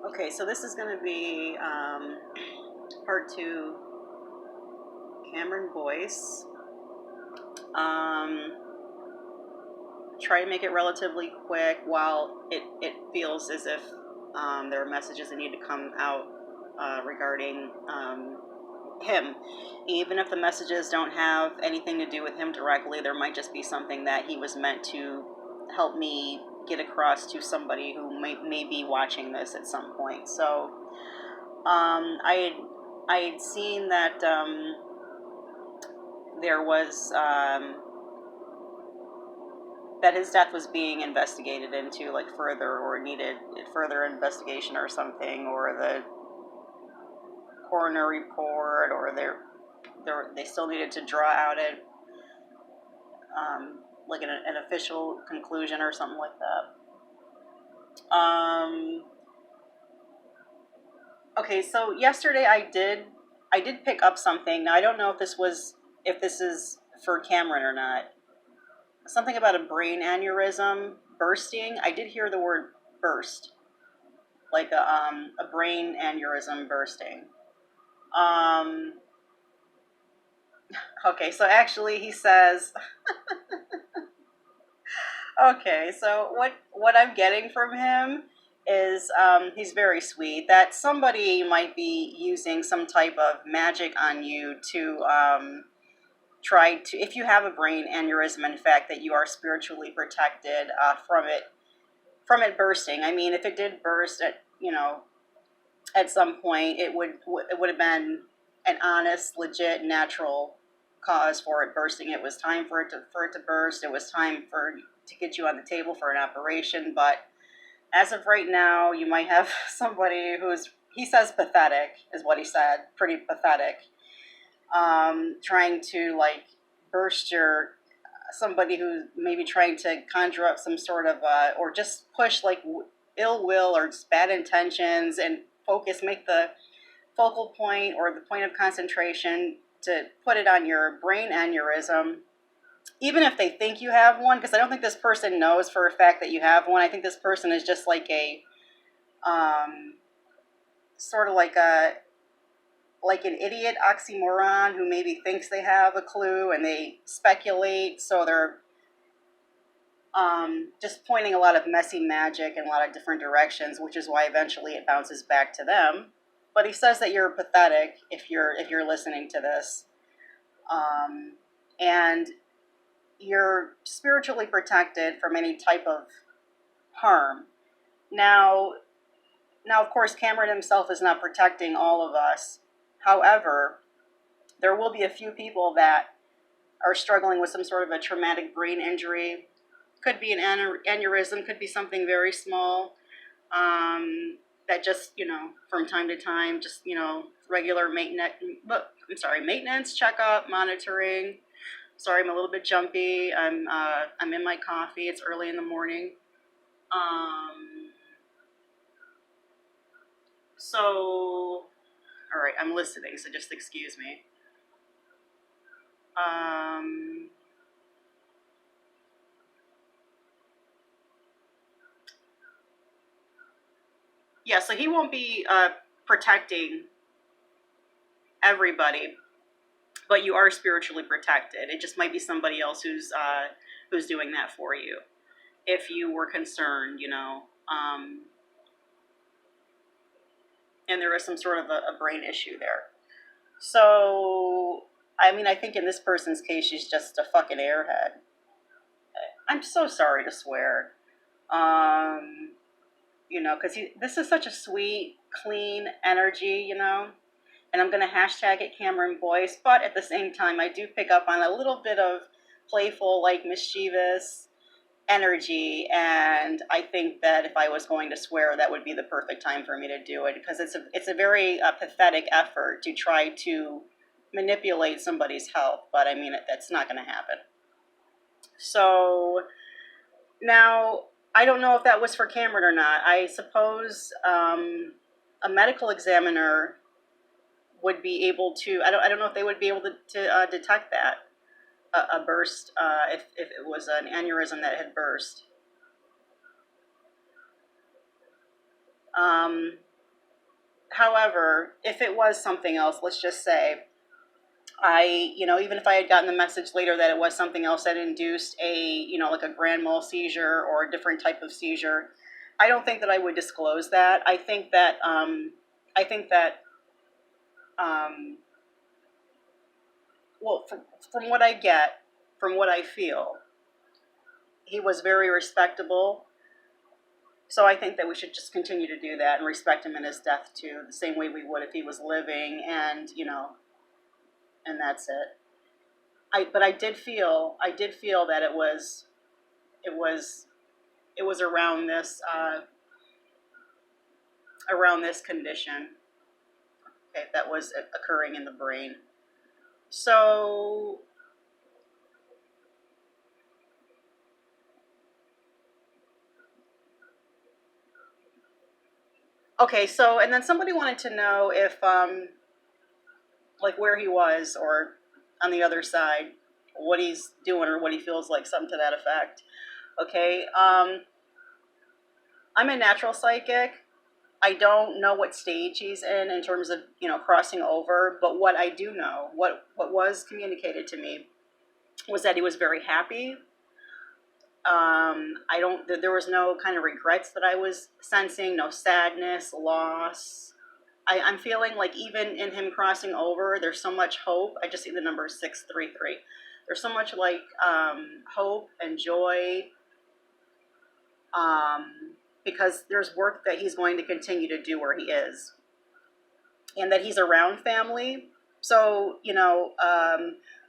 Okay, so this is going to be part two, Cameron Boyce. Um, Try to make it relatively quick while it feels as if there are messages that need to come out regarding him. Even if the messages don't have anything to do with him directly, there might just be something that he was meant to help me get across to somebody who may be watching this at some point. So I had seen that there was that his death was being investigated into, like further, or needed further investigation or something, or the coroner report, or they still needed to draw out it like an official conclusion or something like that. Okay, so yesterday I did pick up something. Now I don't know if this is for Cameron or not. Something about a brain aneurysm bursting. I did hear the word burst, like a brain aneurysm bursting. Um, okay, so actually he says, okay, so what I'm getting from him is he's very sweet. That somebody might be using some type of magic on you to try to, if you have a brain aneurysm, in fact, that you are spiritually protected from it bursting. I mean, if it did burst at some point, it would have been an honest, legit, natural cause for it bursting. It was time for it to burst. It was time to get you on the table for an operation. But as of right now, you might have somebody he says pathetic, is what he said, pretty pathetic, trying to like burst your somebody who's maybe trying to conjure up some sort of or just push like ill will or just bad intentions, and make the focal point or the point of concentration to put it on your brain aneurysm, even if they think you have one, because I don't think this person knows for a fact that you have one. I think this person is just like a sort of like an idiot oxymoron who maybe thinks they have a clue and they speculate, so they're just pointing a lot of messy magic in a lot of different directions, which is why eventually it bounces back to them. But he says that you're pathetic if you're listening to this, and you're spiritually protected from any type of harm. Now, of course, Cameron himself is not protecting all of us. However, there will be a few people that are struggling with some sort of a traumatic brain injury. Could be an aneurysm, could be something very small, that just, from time to time, just, regular maintenance, checkup, monitoring. Sorry, I'm a little bit jumpy. I'm in my coffee. It's early in the morning. So, all right, I'm listening, so just excuse me. Yeah, so he won't be protecting everybody, but you are spiritually protected. It just might be somebody else who's doing that for you, if you were concerned, and there is some sort of a brain issue there. So, I mean, I think in this person's case, she's just a fucking airhead. I'm so sorry to swear. Because this is such a sweet, clean energy, and I'm going to hashtag it Cameron Boyce, but at the same time, I do pick up on a little bit of playful, like mischievous energy, and I think that if I was going to swear, that would be the perfect time for me to do it, because it's a very pathetic effort to try to manipulate somebody's health, but I mean, that's not going to happen. So now, I don't know if that was for Cameron or not. I suppose a medical examiner would be able to. I don't know if they would be able to detect that a burst, if it was an aneurysm that had burst. However, if it was something else, let's just say even if I had gotten the message later that it was something else that induced like a grand mal seizure or a different type of seizure, I don't think that I would disclose that. I think that, um, well, from what I get, from what I feel, he was very respectable. So I think that we should just continue to do that and respect him in his death too, the same way we would if he was living, and that's it. But I did feel that it was, it was around this condition, okay, that was occurring in the brain. So, okay, so and then somebody wanted to know if like where he was or on the other side, what he's doing or what he feels like, something to that effect. Okay, I'm a natural psychic. I don't know what stage he's in terms of crossing over, but what I do know, what was communicated to me, was that he was very happy. I don't. There was no kind of regrets that I was sensing. No sadness, loss. I'm feeling like even in him crossing over, there's so much hope. I just see the number 633. There's so much like hope and joy, because there's work that he's going to continue to do where he is, and that he's around family. So a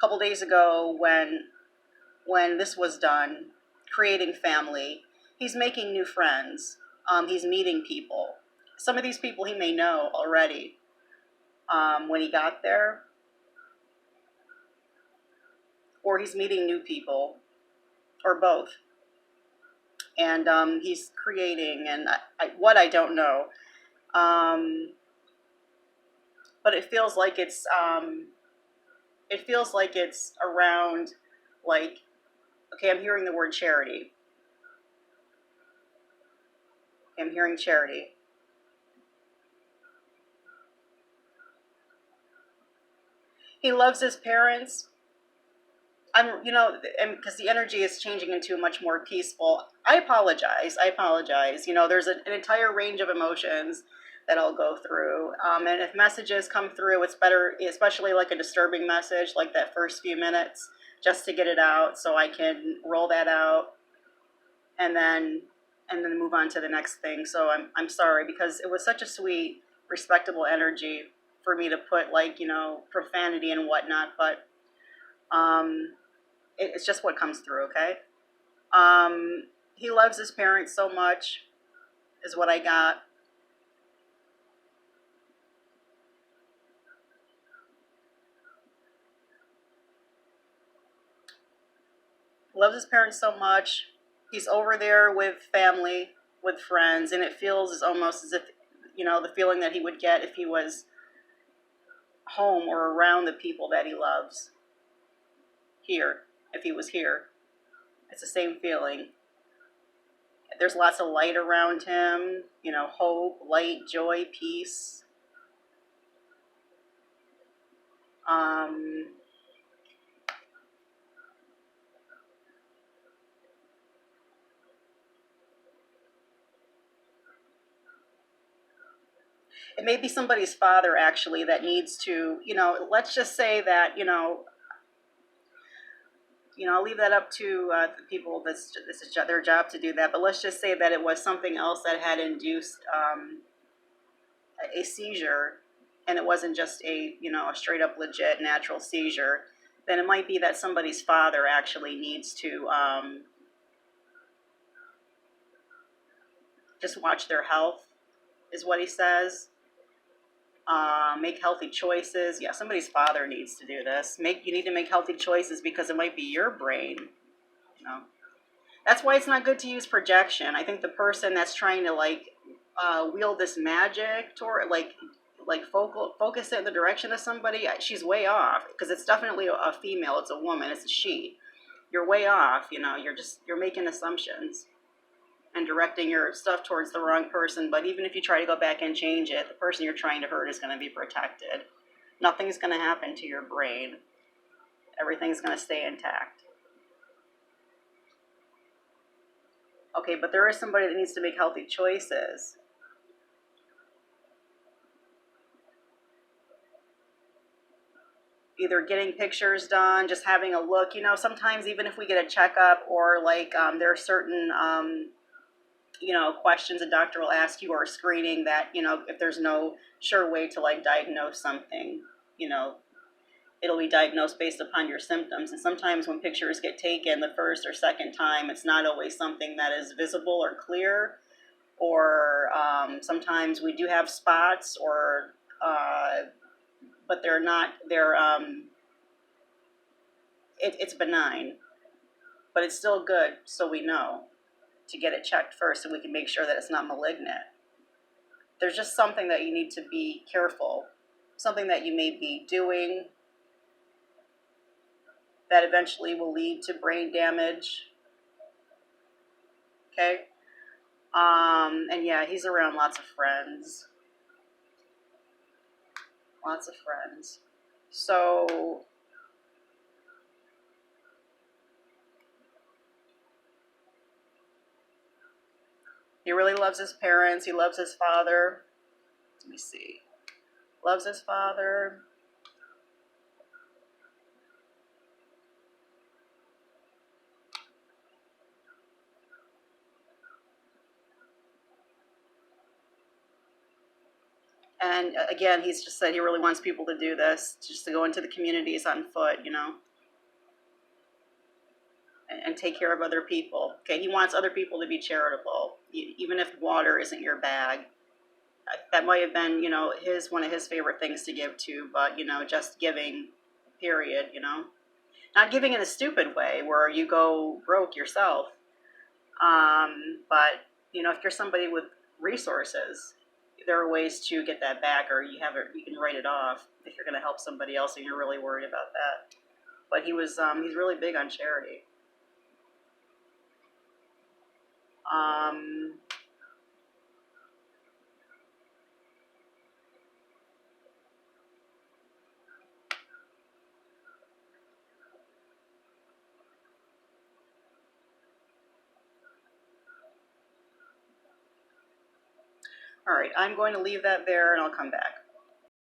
couple days ago when this was done, creating family, he's making new friends. He's meeting people. Some of these people he may know already when he got there, or he's meeting new people, or both. And he's creating, and what I don't know, um, but it feels like it's around, like, okay, I'm hearing the word charity. I'm hearing charity. He loves his parents. And because the energy is changing into a much more peaceful. I apologize. I apologize. There's an entire range of emotions that I'll go through. And if messages come through, it's better, especially like a disturbing message, like that first few minutes, just to get it out so I can roll that out and then move on to the next thing. So I'm sorry, because it was such a sweet, respectable energy for me to put, like, profanity and whatnot, but it's just what comes through, okay? He loves his parents so much, is what I got. Loves his parents so much. He's over there with family, with friends, and it feels almost as if, the feeling that he would get if he was home or around the people that he loves here, if he was here. It's the same feeling. There's lots of light around him, hope, light, joy, peace. Um, it may be somebody's father actually that needs to, let's just say that, I'll leave that up to the people. This is their job to do that. But let's just say that it was something else that had induced a seizure, and it wasn't just a straight up legit natural seizure. Then it might be that somebody's father actually needs to just watch their health, is what he says. Make healthy choices. Yeah, somebody's father needs to do this. You need to make healthy choices because it might be your brain. That's why it's not good to use projection. I think the person that's trying to wield this magic toward focus it in the direction of somebody, she's way off, because it's definitely a female. It's a woman. It's a she. You're way off. You're making assumptions. and directing your stuff towards the wrong person. But even if you try to go back and change it, the person you're trying to hurt is going to be protected. Nothing's going to happen to your brain. Everything's going to stay intact. Okay, but there is somebody that needs to make healthy choices. Either getting pictures done, just having a look. You know, sometimes even if we get a checkup or like there are certain questions a doctor will ask you or a screening that, if there's no sure way to like diagnose something, it'll be diagnosed based upon your symptoms. And sometimes when pictures get taken the first or second time, it's not always something that is visible or clear. Or sometimes we do have spots, or but they're not. It's benign, but it's still good, so we know to get it checked first, so we can make sure that it's not malignant. There's just something that you need to be careful, something that you may be doing that eventually will lead to brain damage. Okay? And yeah, he's around lots of friends. Lots of friends. So he really loves his parents. He loves his father. Let me see. Loves his father. And again, he's just said he really wants people to do this, just to go into the communities on foot, and take care of other people. Okay, he wants other people to be charitable, even if water isn't your bag. That might have been, one of his favorite things to give to, but just giving, period. Not giving in a stupid way where you go broke yourself. But if you're somebody with resources, there are ways to get that back, or you can write it off if you're going to help somebody else and you're really worried about that. But he's really big on charity. All right, I'm going to leave that there and I'll come back.